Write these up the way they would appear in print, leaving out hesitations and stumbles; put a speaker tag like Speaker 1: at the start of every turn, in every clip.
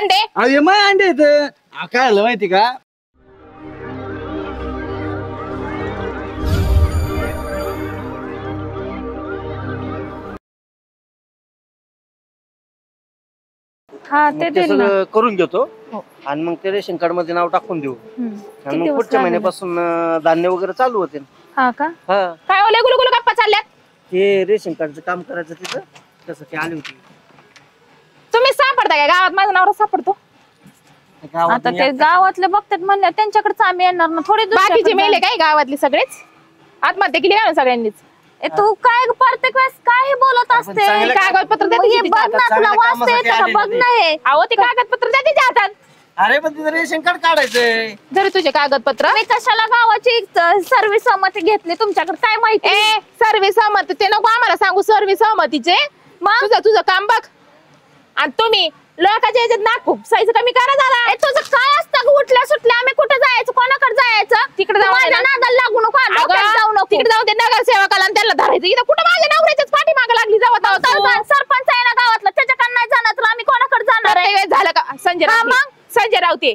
Speaker 1: अंडे?
Speaker 2: अरे मग अंडे येत काय आलं माहिती का?
Speaker 1: हा ते देईल ना.
Speaker 3: करून घेतो
Speaker 1: हो.
Speaker 3: आणि मग ते रेशन कार्ड मध्ये नाव टाकून देऊ आणि मग
Speaker 1: दिवस
Speaker 3: पुढच्या
Speaker 1: लागेल?
Speaker 3: महिन्यापासून धान्य वगैरे चालू होते.
Speaker 1: हा का?
Speaker 3: हा
Speaker 1: काय ओले गुलू गुलू गप्पा चालल्यात?
Speaker 3: ते रेशन कार्डचं काम करायचं तिथं तसं ते आली होती.
Speaker 1: तुम्ही सापडता काय गावात? माझा नवरा सापडतो.
Speaker 4: आता ते गावातले बघतात म्हणल्या त्यांच्याकडेच आम्ही येणार ना. थोडी
Speaker 1: बाकीचे मेले काय गावातले सगळेच? आत्महत्या केली ना सगळ्यांनीच.
Speaker 4: तू काय प्रत्येक वेळेस काय बोलत असते?
Speaker 1: कागदपत्र
Speaker 4: मग हे बघ ना, तुला वाचता येतं का? बघ ना हे.
Speaker 1: अहो ते कागदपत्र द्या तिच्या हातात.
Speaker 3: अरे पण तिथं रेशन कार्ड काढायचंय.
Speaker 1: जरी तुझे कागदपत्र.
Speaker 4: मी कशाला गावाची सर्व्हिस संमती घेतली तुमच्याकडे? काय माहिती?
Speaker 1: सर्व्हिस सहमती ते नको आम्हाला सांगू. सर्व्हिस सहमतीचे तुझं काम बघ. आणि तुम्ही लोकांच्या याच्यात नाक साईज कमी करा झाला.
Speaker 4: तुझं काय असतं? उठल्या सुटल्या आम्ही कुठे जायचं? कोणाकडे जायचं?
Speaker 1: तिकडे जाऊ
Speaker 4: नादाला लागू नको. जाऊ नको.
Speaker 1: तिकडे जाऊन ते नगरसेवकाला आणि त्यांना धरायचं. इथं कुठं माझ्या नवऱ्याच्याच पाठी मागे लागली जावं.
Speaker 4: सरपंच आहे ना गावातला, त्याच्याकडे नाही जाणार तर आम्ही कोणाकडे जाणार आहे?
Speaker 1: झालं का? संजय राऊते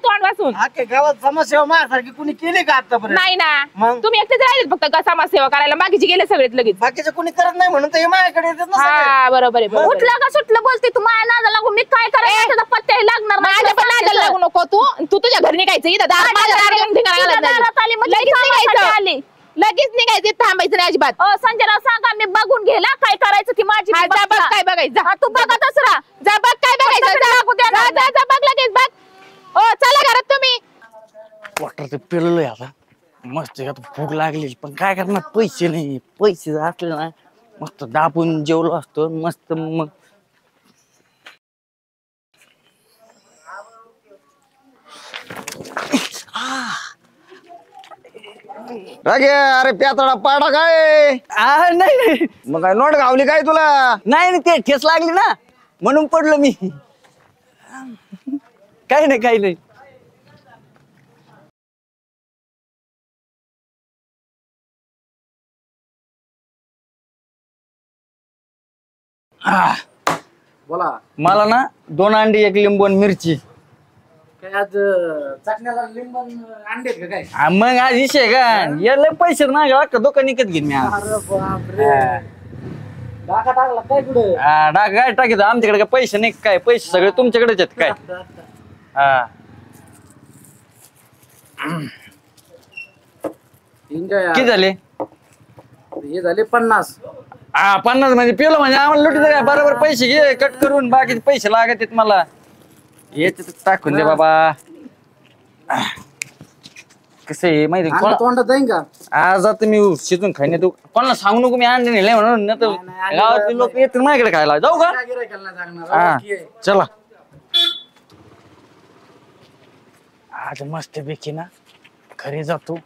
Speaker 1: तोंड वाचून
Speaker 3: गावात समाजसेवा माझ्यासारखी कुणी केली का आतापर्यंत?
Speaker 1: नाही ना.
Speaker 3: मग?
Speaker 1: तुम्ही एकटेच राहिले फक्त समाजसेवा करायला. बाकीचे गेले सगळेच लगेच.
Speaker 3: बाकीचे कोणी करत नाही म्हणून तर हे माझ्याकडे येतात ना सगळे.
Speaker 1: हा बरोबर आहे.
Speaker 4: उठला का सुटलं बोलते तू? माझ्या नादाला लागू. मी काय करायचं? त्याचा पत्त्याही लागणार नाही.
Speaker 1: माझ्या पण नादाला लागू नको. तू तुझ्या घरी निघायचं. इथं माझ्या दारात येऊन धिंगाणा घालायला लागली.
Speaker 4: दारात आली म्हणजे
Speaker 1: लगेच
Speaker 4: कामासाठी
Speaker 1: निघायचं.
Speaker 4: आली.
Speaker 1: लगेच निघायचं. थांबायचं नाही अजिबात.
Speaker 4: संजयराव सांगा मी बघून गेला काय करायचं ती माझी.
Speaker 1: हा, जा बघ काय बघायचं.
Speaker 4: हा, तू बघतच राहा.
Speaker 1: जा बघ काय बघायचं. जा बघ लगेच बघ. ओ चला घरात तुम्ही.
Speaker 2: वाटर ते पेरलोय आता मस्त. आता भूक लागली पण काय करणार? पैसे नाही. पैसे असले ना मस्त दाबून जेवलो असतो मस्त. मग
Speaker 5: अरे प्यातडा पाडा काय?
Speaker 2: नाही
Speaker 5: मग काय नोट गावली काय तुला?
Speaker 2: नाही ते ठेस लागली ना म्हणून पडलो मी. काही नाही काही नाही.
Speaker 3: बोला.
Speaker 2: मला ना 2 अंडी 1 लिंबू आणि मिरची.
Speaker 3: काय आज चटण्याला लिंबू अंडे आहेत का काय?
Speaker 2: मग आज विषय का याला पैसे नाही का दुकान विकत घेईन मी आज.
Speaker 3: अरे बापरे. डाका टाकला काय कुठे?
Speaker 2: डाग काय टाकीत आमच्याकडे काय पैसे नाही काय? पैसे सगळे तुमच्याकडेच आहेत काय? हा किती झाले?
Speaker 3: हे झाले 50.
Speaker 2: 50 म्हणजे पेलो म्हणजे आम्हाला लुटी काय बरोबर पैसे घे कट करून. बाकीचे पैसे लागत आहेत मला. येत टाकून दे बाबा. कसं आहे माहिती
Speaker 3: तोंडात जाईन का?
Speaker 2: आज आता मी शिजून खाईन. तू कोणाला सांगू नको मी अंडे नेले म्हणून. नाही तर गावातले लोक येतील माझ्याकडे खायला. जाऊ का? हा चला. आज मस्त पैकी ना घरी जातो.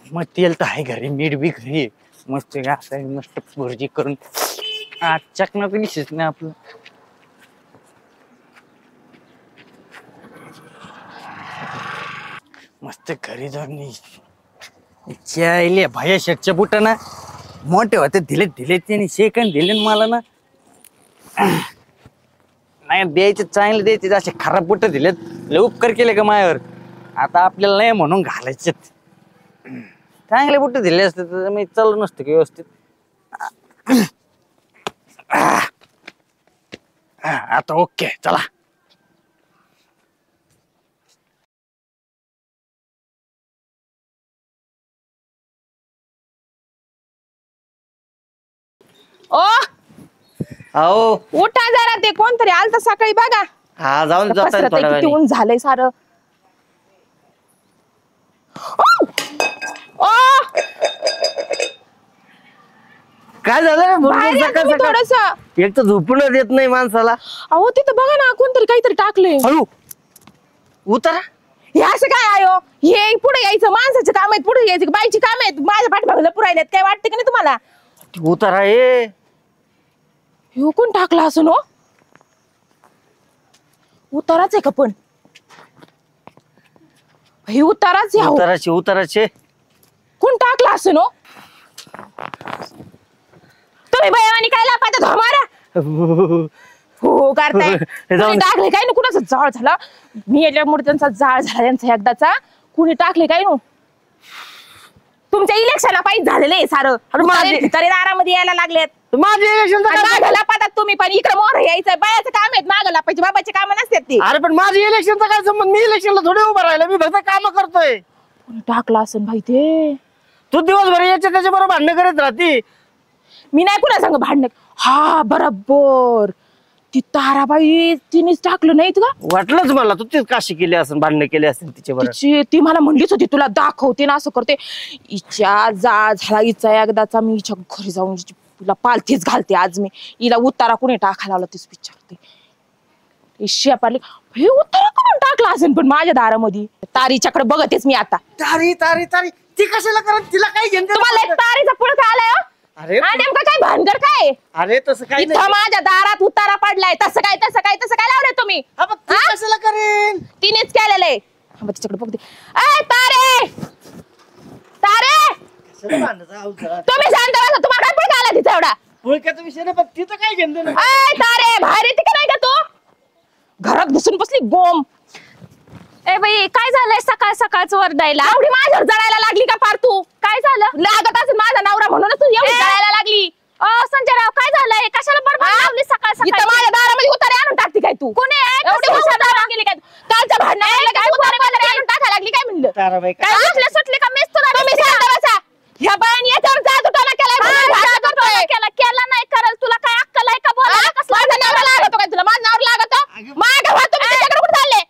Speaker 2: मग तेल तर आहे घरी, मीठ बी घरी. मस्त मस्त भुर्जी करून आज चकना पण दिसत नाही आपलं. मस्त घरी जाऊन चायले भाया शर्टच्या बुट ना मोठे होते. दिले त्याने सेकंड दिले मला ना. नाही द्यायचे चांगले द्यायचे. असे खराब बुट दिलेत. लय उपकार केले का मायावर. आता आपल्याला नाही म्हणून घालायचे. चांगले बुट दिले असते तर मी चालू नसतं की व्यवस्थित. आता ओके चला.
Speaker 1: ओ
Speaker 3: हो
Speaker 1: उठा जरा. ते कोणतरी आलं तर सकाळी बघा.
Speaker 3: हा जाऊन
Speaker 1: किती ऊन झालंय सारं.
Speaker 3: काय झालं?
Speaker 1: थोडस
Speaker 3: एक तर झोपून देत नाही माणसाला.
Speaker 1: अहो तिथं बघा ना कोणतरी काहीतरी टाकलंय.
Speaker 3: हळू उतरा.
Speaker 1: हे असं काय आयो? हे पुढे यायचं माणसाचे काम आहेत. पुढे यायचं बाईची काम आहेत. माझ्या पाठीमागला पुरायल्यात. काय वाटतं का नाही तुम्हाला?
Speaker 3: उतारा ये.
Speaker 1: हे कोण टाकला असं नो? उताराच आहे का पण? हे उताराच आहे.
Speaker 3: उताराचे उताराचे.
Speaker 1: कोण टाकला असं नो? तुम्ही बयावानी काय लापाता धमारा? हो करताय
Speaker 2: हे जाऊन-
Speaker 1: कुणी टाकले काय ना कुणाचं जाळ झाला मी याच्यामुळे त्यांचा जाळ झाला त्यांचा एकदाचा कुणी टाकले काय नो तुमच्या इलेक्शनला पाहिजे झालेलं आहे सारं तरी दारामध्ये यायला लागलेत
Speaker 2: माझे इलेक्शन
Speaker 1: मागायला पाहतात तुम्ही पण इकडे मोर यायचं बायाचं काम आहेत मागायला पाहिजे बाबाचे काम नसतात ते
Speaker 2: अरे पण माझी इलेक्शनचा काय संबंध मी इलेक्शनला थोडी उभं राहिलं मी फक्त काम करतोय
Speaker 1: कुणी टाकला असेल भाई ते
Speaker 2: तू दिवसभर याच्या त्याच्या बरोबर भांडण करत राहती
Speaker 1: मी नाही कुणा सांग भांडण हा बरोबर ती ताराबाई तिनेच टाकलं नाहीत का
Speaker 2: वाटलंच मला तू तीच काशी केली असेल भांडण केली असेल तिच्या बरोबर
Speaker 1: ती मला म्हणलीच होती तुला दाखवते ना असं करते हिच्या जाळ झाला हिचा एकदाचा मी हिच्या घरी जाऊन तुला पालथीच घालते आज मी हिला उतारा कुणी टाकायला लावला तीच विचारते शेपारली हे उतारा कुठून टाकला असेल पण माझ्या दारामध्ये तारीच्याकडे बघतेच मी आता
Speaker 2: तारी तारी तारी ती कशाला करत तिला काय घेणं
Speaker 1: तुम्हाला एक तारीचा पुळका आलाय हो?
Speaker 2: अरे
Speaker 1: हा, नेमकं काय भानगड काय
Speaker 2: अरे तसं काय
Speaker 1: इथं
Speaker 2: नाही
Speaker 1: माझ्या दारात उतारा पडलाय तसं काय लावलंय तुम्ही
Speaker 2: हा, पण ती कशाला करेन
Speaker 1: तिनेच केलेलं आहे तिच्याकडे बघते ए तारे तारे
Speaker 2: कशाला भांडणं जाऊ जरा.
Speaker 1: तुम्ही शांत बसा तुम्हाला काय पुळका आला तिचा एवढा
Speaker 2: ओळखायचा विषय नाही पण तिथं काय घेणं देणं?
Speaker 1: ए तारे बाहेर येते का नाही का तू घरात घुसून बसली गोम
Speaker 4: ए बाई काय झालंय सकाळ सकाळच वरडायला
Speaker 1: एवढी माझ्यावर जळायला लागली का पार तू
Speaker 4: काय झालं
Speaker 1: लागत असेल माझा नवरा म्हणूनच तू एवढी जळायला लागली
Speaker 4: संजयराव काय झालंय कशाला बडबड लावली सकाळ
Speaker 1: इथं
Speaker 4: सकाळ
Speaker 1: माझ्या दारामध्ये उतारे आणून टाकते काय तू
Speaker 4: कोणी आहे?
Speaker 1: एवढी
Speaker 4: कसं
Speaker 1: हुशार
Speaker 4: उतारा?
Speaker 1: दारात गेली काय तू? कालच्या भांडणाला काय उतारे वगैरे आणून टाकायला लागली काय म्हणलं
Speaker 2: ताराबाई काय
Speaker 4: काय सुटले सुटले का मीच तुला
Speaker 1: तुम्ही शांत बसा ह्या बायाने याच्यावर जादूटोना केलाय म्हणून भांडण करतोय.
Speaker 4: केला नाही कराल तुला काय अक्कल आहे का बोलायला
Speaker 1: हा?
Speaker 4: कसला
Speaker 1: माझा नवरा लागतो काय तुला माझा नवरा लागतो मागे व्हा तुम्ही त्याच्याकडे कुठे चालले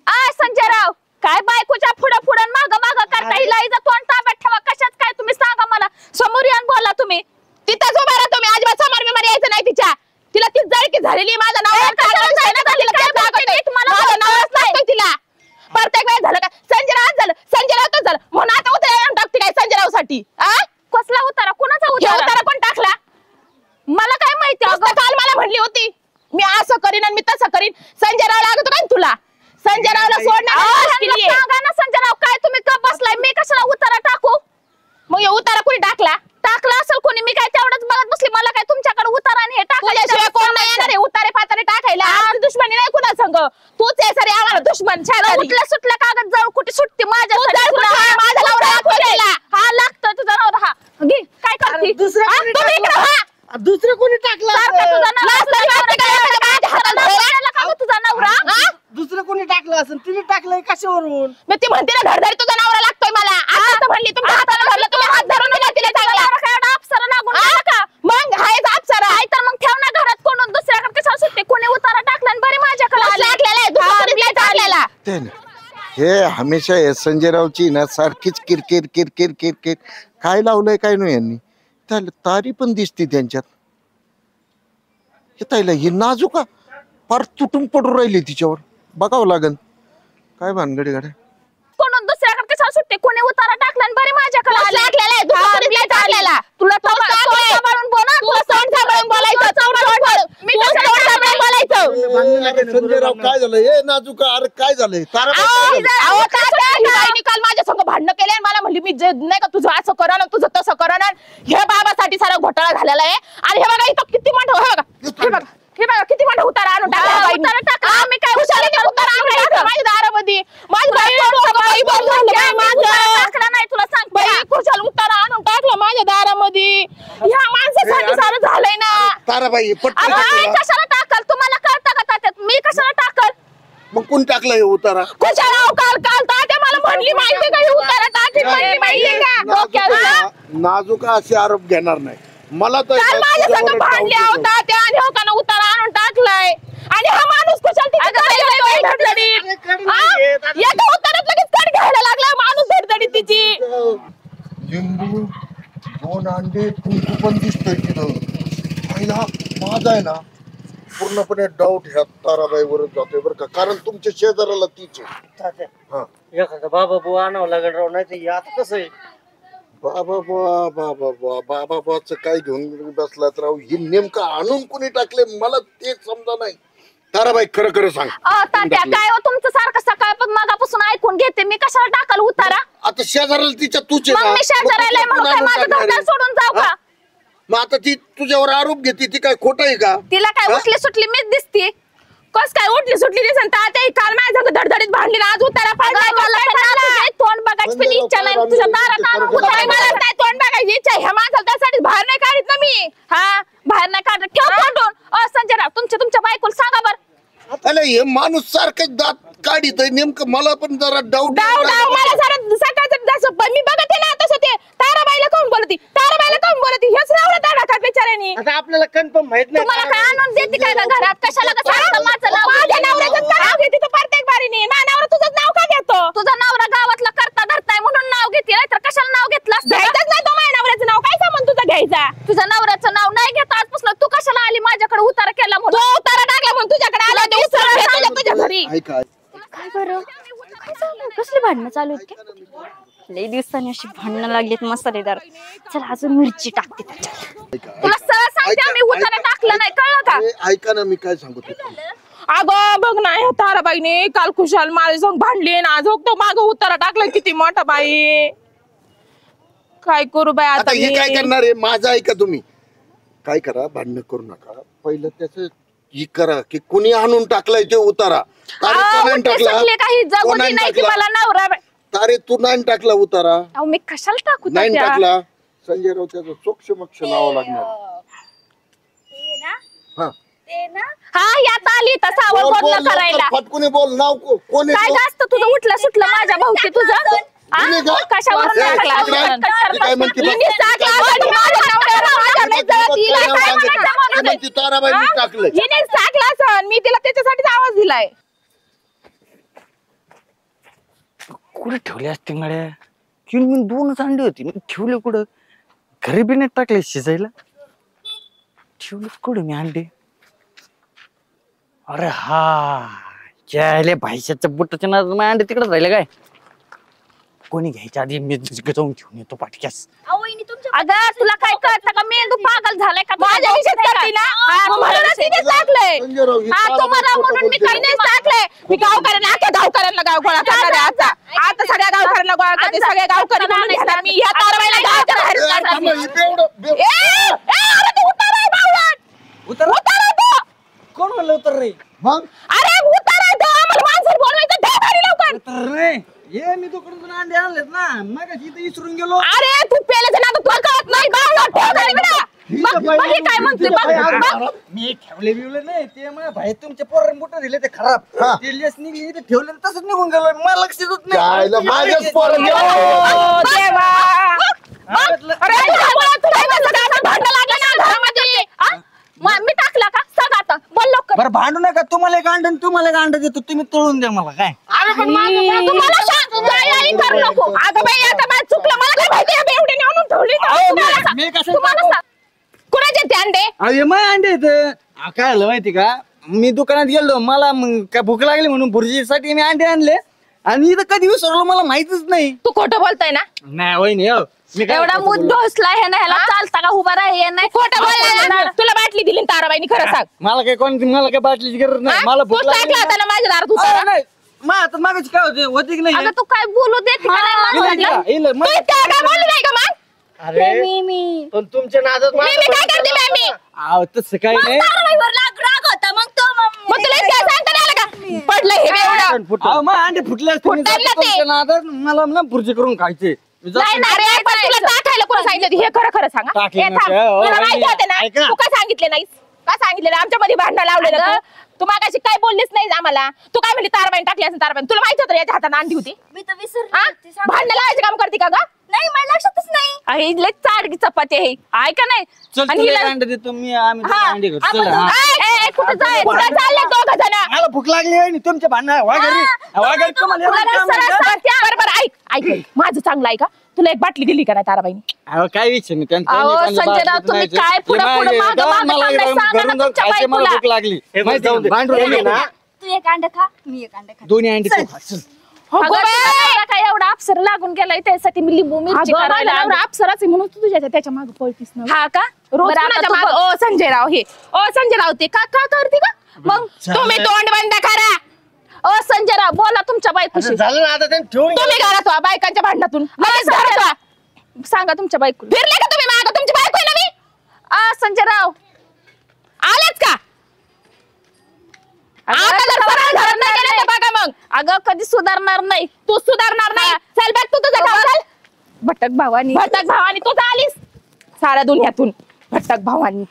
Speaker 4: आय संजयराव काय बायकोच्या पुढं पुढं माग माग करता हिला हिचं तोंड ताब्यात ठेवा कशाच काय तुम्ही सांगा मला समोर येऊन बोला तुम्ही
Speaker 1: तिथंच उभा राहा तुम्ही अजिबात समोर बिमार यायचं नाही तिच्या तिला ती जळकी झालेली माझा नवरा
Speaker 4: कशाला जायचं
Speaker 1: तिला
Speaker 4: तिला
Speaker 1: काय
Speaker 4: काय
Speaker 1: लागतंय?
Speaker 4: बोलते? मला
Speaker 1: माझा
Speaker 4: बोलत
Speaker 1: नवराच
Speaker 4: नाही.
Speaker 1: लागतोय तिला प्रत्येक वेळेस झालं का संजयराव झालं संजयराव झालं म्हणून आता उतरायला टाकते काय संजयराव साठी
Speaker 4: कसला उतारा कोणाचा उतारा
Speaker 1: उतारा कोण टाकला
Speaker 4: मला काय माहिती
Speaker 1: नुसतं काल मला म्हणली होती मी असं करीन आणि मी तसं करीन संजयराव लागतो काय तुला संजयरावला सोडणार
Speaker 4: सांगा ना संजयराव काय तुम्ही का बसलाय मी कशाला उतारा टाकू
Speaker 1: मग हे उतारा कोणी टाकला
Speaker 4: टाकला असेल कोणी मी काय तेवढंच बघत बसली मला काय तुमच्याकडे उतारा आणि हे
Speaker 1: तुझ्याशिवाय कोण नाही येणार आहे उतारे पातारे टाकायला आमची दुश्मनी नाही कुणा संग तूच आहे सरे आम्हाला दुश्मन शेजारी.
Speaker 4: उठल्या सुटल्या कागद जाऊ कुठे सुटते माझ्या
Speaker 1: माझा नवरा लागतोय त्याला.
Speaker 4: हा लागतं तुझा नवरा हा घे काय करते
Speaker 2: दुसरं
Speaker 1: हा,
Speaker 2: कोणी
Speaker 1: तुम्ही इकडं
Speaker 2: टाकलं?
Speaker 1: व्हा.
Speaker 2: दुसरं कोणी टाकलं
Speaker 4: सारखा
Speaker 2: असेल?
Speaker 4: तुझा नवरा
Speaker 1: लाज नाही वाटते का एवढं माझ्या हातात धरायला?
Speaker 4: का गं तुझा नवरा
Speaker 1: हा?
Speaker 2: दुसरं कोणी टाकलं असेल तिने टाकलंय कशावरून
Speaker 1: मग ती म्हणते ना धडधड तुझा नवरा लागतोय मला आता तर म्हणली तुमच्या हाताला धरलं तुम्ही हात धरून दिला तिला चांगला
Speaker 4: नवरा काय एवढा अप्सरा लागून गेला का
Speaker 1: मग हायच अप्सरा
Speaker 4: काय तर मग ठेव ना घरात कोण दुसऱ्याकडे कशाला सुटते कोणी उतारा टाकला आणि बरी माझ्याकडे आली.
Speaker 1: लागलेला आहे दुसरं कोणीच नाही टाकलेला
Speaker 5: ते ना, हे हमेशा हे संजयरावची ना सारखीच किरकिर किरकिर किरकिर काय लावलंय काय नाही यांनी त्याला तारी पण दिसती त्यांच्यात हे ताईला ही नाजूका फार तुटून पडून राहिली तिच्यावर बघावं लागन काय भानगडी गाड्या
Speaker 4: कोण दुसऱ्याकडे कशाला सुटते कोणी उतारा टाकला आणि बरी माझ्याकडे
Speaker 1: तोच
Speaker 4: आली.
Speaker 1: लागलेला आहे, दुसरं
Speaker 4: हा,
Speaker 1: कोणीच
Speaker 4: मी
Speaker 1: नाही टाकलेला.
Speaker 4: तुला
Speaker 1: तोच
Speaker 4: तोंड
Speaker 1: टाकलाय.
Speaker 4: सांभाळून बोला
Speaker 1: तू तोंड सांभाळून बोलायचं तोंड सांभाळून.
Speaker 4: मी
Speaker 1: तू
Speaker 4: कशाला
Speaker 1: तोंड सांभाळून बोलायचं
Speaker 5: अरे संजयराव काय झालं हे नाजूका अरे काय झालंय तारा
Speaker 1: अहो, तात्या, ही बाईनी काल माझ्या संग भांडणं केले आणि मला म्हणली मी नाही का तुझं असं करा ना तुझं तसं करा ना हे बाबासाठी सारा घोटाळा झालेला आहे आणि हे बघा इथं किती मोठं हे बघा किती मोठं उतारा आणून टाकला
Speaker 4: हा,
Speaker 1: बाईनी.
Speaker 4: उतारा टाकला.
Speaker 1: हा,
Speaker 4: मी काय
Speaker 1: हुशारीने
Speaker 4: उतारा
Speaker 1: उतारा आणून टाकला माझ्या दारामध्ये माझी बाई बाई बरं झालं बाई
Speaker 4: उतारा
Speaker 1: माझं
Speaker 4: टाकला नाही तुला सांगते
Speaker 1: बाई खुशाल उतारा आणून टाकला माझ्या दारामध्ये ह्या माणसासाठी सारं झालंय ना
Speaker 5: ताराबाई पटकन
Speaker 4: अगं,
Speaker 5: टाकलं.
Speaker 4: कशाला टाकल तुम्हाला कळतं का तात्यात मी कशाला टाकल
Speaker 5: मग कोण टाकलं हे उतारा
Speaker 1: खुशाल काल काल तात्या मला म्हणली माहिती का हे उतारा टाकेल म्हणली माहितीये का डोक्याला
Speaker 5: नाजूका असे आरोप घेणार नाही मला तर
Speaker 1: काल माझ्या संग भांडले होता त्या आणि हो का ना उतारा आणून टाकलाय आणि हा माणूस कुशल तिथे एका उतारात लगेच कड घ्यायला लागला माणूस धडधडीत तिची
Speaker 5: लिंबू दोन अंडे कुंकू पण दिसतोय तिथं पहिला माझा आहे ना पूर्णपणे डाऊट ह्या ताराबाईवरच जातोय बरं का कारण तुमच्या शेजाराला तीच आहे
Speaker 2: तात्या,
Speaker 5: हा
Speaker 2: एखादा बाबा बुवा आणावं लागेल राव नाही तर आता कसं आहे
Speaker 5: बाबाच काय घेऊन बसलात राव ही नेमकं आणून कोणी टाकले मला ते समजा नाही ताराबाई खरं खरं सांग
Speaker 4: तात्या काय हो तुमचं सारखं सकाळपासून मागापासून ऐकून घेते मी कशाला टाकल उतारा
Speaker 5: आता शेजाराला तिच्या तूच
Speaker 4: मग मी शेजारायला म्हणून काय माझं घरदार सोडून जाऊ का
Speaker 5: मग आता ती तुझ्यावर आरोप घेते ती काय खोटं आहे का?
Speaker 4: तिला काय उठली सुटली मीच दिसते.
Speaker 1: कस काय उठली सुटली दिसन तात्या काल माझ्या संग धडधडीत भांडली ना आज उतारा पडलाय.
Speaker 4: तोंड बघायची पण इच्छा नाही तुझ्या दारात आणून
Speaker 1: उतारा मला काय तोंड बघायची इच्छा आहे. ह्या माणसाला त्यासाठी बाहेर नाही काढत ना मी.
Speaker 4: हा बाहेर नाही काढत ठेव तोंडून. संजय राव तुमच्या बायकोला सांगा बरं.
Speaker 5: अरे हे माणूस सारखं दात काढित नेमकं मला पण जरा डाऊट
Speaker 1: मला जरा सकाळचं जसं पण मी बघते ना तसं ते ताराबाईला काऊन बोलती हेच नाव दाडा का बिचाऱ्यानी.
Speaker 3: आता आपल्याला कन्फर्म माहित नाही.
Speaker 4: तुम्हाला काय आणून देते काय का घरात कशाला का सांगता माझं नाव
Speaker 1: माझ्या नवऱ्याचं नाव घेते तू प्रत्येक बारीने. माझ्या नवरा तुझं नाव का घेतो?
Speaker 4: तुझा नवरा गावातला करता धरताय म्हणून नाव घेते नाही तर कशाला नाव घेतलं असतं?
Speaker 1: घ्यायचंच नाही तो माझ्या नवऱ्याचं नाव. काय संबंध तुझा घ्यायचा?
Speaker 4: तुझ्या नवऱ्याचं नाव नाही घेत आजपासून. तू कशाला आली माझ्याकडे उतारा केला म्हणून?
Speaker 1: तो उतारा टाकला म्हणून तुझ्याकडे आला ते उतारा घेतला तुझ्या घरी.
Speaker 5: ऐका
Speaker 6: काय बरं काय चालू कसली भांडणं चालू आहेत काय? लई दिवसांनी अशी भांडणं लागलीत मसालेदार. चला अजून मिरची टाकते त्याच्यात.
Speaker 4: तुला सरळ सांगते आम्ही उतारा टाकला नाही कळलं का?
Speaker 5: ऐका ना मी काय सांगतो.
Speaker 1: अगं बघ ना ह्या ताराबाईने काल खुशाल माझ्या संग भांडली ना आज तो माग उतारा टाकला. किती मोठा बाई. काय करू बाई
Speaker 5: आता
Speaker 1: आता
Speaker 5: हे
Speaker 1: मी?
Speaker 5: काय करणार आहे माझं ऐका तुम्ही. काय करा भांडणं करू नका. पहिलं त्याच ही करा की कुणी आणून टाकलाय ते उतारा. तारे
Speaker 4: अहो,
Speaker 5: तू नाही
Speaker 4: उलटे
Speaker 5: टाकला.
Speaker 4: सुटले काही जगू
Speaker 5: कोणाने
Speaker 4: दे नाही की
Speaker 5: टाकला?
Speaker 4: मला नवरा
Speaker 5: तारे तू नाही टाकला उतारा.
Speaker 4: अहो मी कशाला टाकू
Speaker 5: नाही
Speaker 4: तात्या?
Speaker 5: टाकला संजय राव त्याचं सोक्ष मक्ष लावावं लागणार. हा.
Speaker 4: हा यात आली तर सावळ
Speaker 5: बोल,
Speaker 4: बोलणं
Speaker 5: लवकर
Speaker 4: करायला.
Speaker 5: फटकुनी बोल नाव कोण
Speaker 4: काय जास्त तुझं उठलं सुटलं माझ्या भाऊची तुझं हा?
Speaker 5: हिने का?
Speaker 4: कशावरून
Speaker 5: ए,
Speaker 4: टाकला?
Speaker 5: तिकडे आहे. ती काय म्हणते बघ.
Speaker 1: हिने टाकला असं माझ्या नवऱ्याला माझ्या नाही जळत. हिला काय म्हणायचं?
Speaker 5: ती म्हणते ताराबाईंनी टाकलंय.
Speaker 1: हिने टाकला असं मी तिला त्याच्यासाठीच आवाज दिलाय.
Speaker 2: कुठे ठेवले असते गाड्या? किंवा मी 2च अंडे होती मी ठेवले कुठं? घरी बी नाही टाकले शिजायला. ठेवले कुठे मी अंडे? अरे हा ज्याले भाईच्या बुटाच्या नाद माझ्या अंडे तिकडे राहिले काय? कोणी घ्यायच्या आधी मी जाऊन घेऊन येतो पाटक्यास.
Speaker 4: अगं तुला काय कळतं का मेंदू पागल झालाय का?
Speaker 1: माझ्या विषयात करते ना म्हणूनच तिने टाकलंय.
Speaker 5: संजय राव ही
Speaker 4: हा,
Speaker 5: ताराबाई
Speaker 4: तुम्हाला
Speaker 5: खोटं
Speaker 4: म्हणून मी
Speaker 5: बोलते.
Speaker 4: काही
Speaker 1: तिनेच टाकलंय. मी गावकऱ्यांना अख्ख्या गावकऱ्यांना गाव गोळा करणार आहे आता सगळ्या गावकऱ्यांना गोळा करते. सगळ्या गावकरी म्हणून घेणार मी ह्या ताराबाईला गावाच्या बाहेर
Speaker 5: ए,
Speaker 1: काढणार
Speaker 5: थांबा,
Speaker 1: मी.
Speaker 5: इथे एवढं
Speaker 1: अरे तू उतारा आहे बावळट. उतारा तो.
Speaker 3: कोण म्हणलं उतर रे?
Speaker 5: मग
Speaker 1: अरे उतारा तो आम्हाला माणसं बोलवायचं दे घरी लवकर.
Speaker 3: उतर रे. ये मी दुकानातून अंडे आणलेत ना मग इथे विसरून गेलो.
Speaker 1: अरे तू पेल्याचं नातं तुला कळत नाही बावळट ठेव घरी बेटा.
Speaker 4: बघ हे काय म्हणते बघ.
Speaker 3: मी ठेवले बिवले नाही ते माझ्या भाई तुमच्या पोरांनी मोठं दिले ते खराब
Speaker 5: हा.
Speaker 3: ते लेस निघली इथे ठेवले तसंच निघून गेलो मला लक्षातच
Speaker 5: जायला माझ्याच पोरं
Speaker 3: नाही.
Speaker 1: ओ देवा.
Speaker 3: आवडलं.
Speaker 1: अरे तुला काय म्हणलं का? आता भांडण लागलं ना घरामध्ये.
Speaker 4: हा? मी टाकला का सांग आता बोल लवकर.
Speaker 3: बरं भांडू नका तुम्हाला एक अंड तुम्हाला एक अंड देतो तुम्ही तळून द्या मला काय.
Speaker 4: तुम्हाला सांग आई करू नको.
Speaker 1: अगं बाई आता माझं चुकलं मला काय माहिती आहे एवढे आणून ठेवली
Speaker 4: तुम्हाला सांग.
Speaker 3: मी कसं
Speaker 4: तुम्हाला सांग.
Speaker 1: कुणाचे ते अंडे
Speaker 3: अरे मग अंडे येत काय झालं माहिती का मी दुकानात गेलो मला मग काय भूक लागली म्हणून भुर्जीसाठी मी अंडे आणले आणि इथं कधी विसरलो मला माहितच नाही.
Speaker 1: तू खोटं बोलताय ना
Speaker 3: नाही वहिनी हो मी काय
Speaker 4: एवढा
Speaker 3: खोटं बोललो?
Speaker 4: मुद्दोसला हे ना ह्याला चालता का उभा राहा हे नाही
Speaker 1: खोटं बोलला ना तुला बाटली दिली ना ताराबाईनी खरं सांग.
Speaker 3: मला काय मला काय बाटलीची गरज नाही मला भूक
Speaker 1: तूच टाकला होता ना माझ्या दारात
Speaker 3: अरे
Speaker 1: उतारा.
Speaker 3: नाही मग आता मागायची काय होती की नाही
Speaker 4: अगं तू काय बोलू देत का नाही मला
Speaker 3: इलं
Speaker 4: म्हटलं?
Speaker 3: का? इलं.
Speaker 1: तू
Speaker 3: मग-
Speaker 1: इतक्या काय बोलली नाही का मग?
Speaker 6: मी
Speaker 3: पण तुमच्या नादात
Speaker 1: मी काय करते मॅमी?
Speaker 3: आव, तसं काही नाही
Speaker 6: राग होता मग तो
Speaker 1: मग तुला इतक्या सांगता नाही आलं का? पडलं हे बे एवढं.
Speaker 3: आव, मग अंडे फुटले असते मी
Speaker 1: फुटलं
Speaker 3: जातो
Speaker 1: ते.
Speaker 3: तुमच्या नादात मला ना भुर्जी करून खायचे मी जातो.
Speaker 4: नाही,
Speaker 1: अरे पण तुला टाकायला कोण सांगितलं हे खरं खरं सांगा.
Speaker 3: टाकलं
Speaker 1: हे थांब.
Speaker 3: नव्हतं.
Speaker 1: तुला माहिती होते ना
Speaker 3: ऐका.
Speaker 1: तू का सांगितले नाहीस का सांगितले ना आमच्या मध्ये भांडण लावलेलं तू मागाशी काय बोललीस नाही आम्हाला. तू काय म्हणली तारबाईन टाकली असं तारबाईन तुला माहिती होतं याच्या हाताने अंडी होती.
Speaker 6: मी तर विसरले
Speaker 1: हा
Speaker 6: होते, सांग.
Speaker 1: भांडण लावायचं काम करते का ग?
Speaker 6: नाही मला लक्षातच नाही.
Speaker 4: अरे लय चाडगी चपाती आहे ऐका नाही
Speaker 3: चल
Speaker 4: आणि
Speaker 3: तुला
Speaker 4: हिला-
Speaker 3: एक अंडे देतो मी आम्ही दोघं
Speaker 4: हा,
Speaker 3: अंडे घेतो
Speaker 4: आपण
Speaker 3: चल, हा.
Speaker 4: दोघं- ए, ए, कुठं जाय
Speaker 1: कुठं चालले दोघं जण?
Speaker 3: मला भूक लागली आहे आणि तुमच्या भांडण वाघरी तुम्हाला एवढं
Speaker 4: तुला
Speaker 3: काम
Speaker 4: सरळ
Speaker 3: आहे का?
Speaker 4: सांगते,
Speaker 1: बरोबर ऐक माझं चांगलं आहे का तुला एक बाटली दिली का नाही ताराबाईनी?
Speaker 3: अहो, काय विषय नाही त्यांचं
Speaker 4: अहो,
Speaker 3: त्यांनी
Speaker 4: संजय
Speaker 3: बाटलीत
Speaker 4: राव, तुम्ही
Speaker 3: न्यायचं.
Speaker 4: काय पुढं-
Speaker 3: हे
Speaker 4: पुढं
Speaker 3: मागे
Speaker 4: मागं-
Speaker 3: जाऊन
Speaker 4: मागं
Speaker 3: मला
Speaker 4: चाललंय,
Speaker 3: घरून
Speaker 4: सांगा ना
Speaker 3: जाऊन
Speaker 4: तुमच्या
Speaker 3: खायचे, मला
Speaker 4: बायकोला.
Speaker 3: भूक लागली माहिती आहे का?
Speaker 5: भांडू
Speaker 3: हे
Speaker 5: राहिले ना.
Speaker 6: तू एक अंडा खा मी एक अंडा खा.
Speaker 3: दोन्ही अंडे तू खा, चल.
Speaker 1: हो
Speaker 4: अगं,
Speaker 1: गं बाई!
Speaker 4: तुला काय एवढा अप्सर लागून गेलाय त्यासाठी मी लिंबू मिरची
Speaker 1: अगं,
Speaker 4: करायला
Speaker 1: माझा नवरा
Speaker 4: आणली.
Speaker 1: अप्सराच आहे म्हणून तू त्याच्या मागे पळतीस ना.
Speaker 4: हा का
Speaker 1: रोज
Speaker 4: बरं, आता
Speaker 1: कुणाच्या
Speaker 4: तू
Speaker 1: मागं-
Speaker 4: बघ.
Speaker 1: ओ संजय राव हे ओ संजय राव ते का का करते का मग तुम्ही तोंड बंद करा.
Speaker 4: ओ संजय राव बोला तुमच्या बायकोशी
Speaker 3: झालं ना आता त्यांनी ठेवून
Speaker 1: तुम्ही घरात व्हा बायकांच्या भांडणातून लगेच घरात व्हा.
Speaker 4: सांगा तुमच्या बायकोला
Speaker 1: फिरले का तुम्ही मागं तुमची बायको आहे ना मी
Speaker 4: संजयराव
Speaker 1: आलेच का? आता जर सरळ धरण नाही गेलं तर बघा मग.
Speaker 4: अगं कधी सुधारणार नाही.
Speaker 1: तू सुधारणार नाही. चल बघ तू तुझं काम चल.
Speaker 4: भटक भावानी
Speaker 1: भटक भावानी तू आलीस साऱ्या दुनियातून. भटक भावानी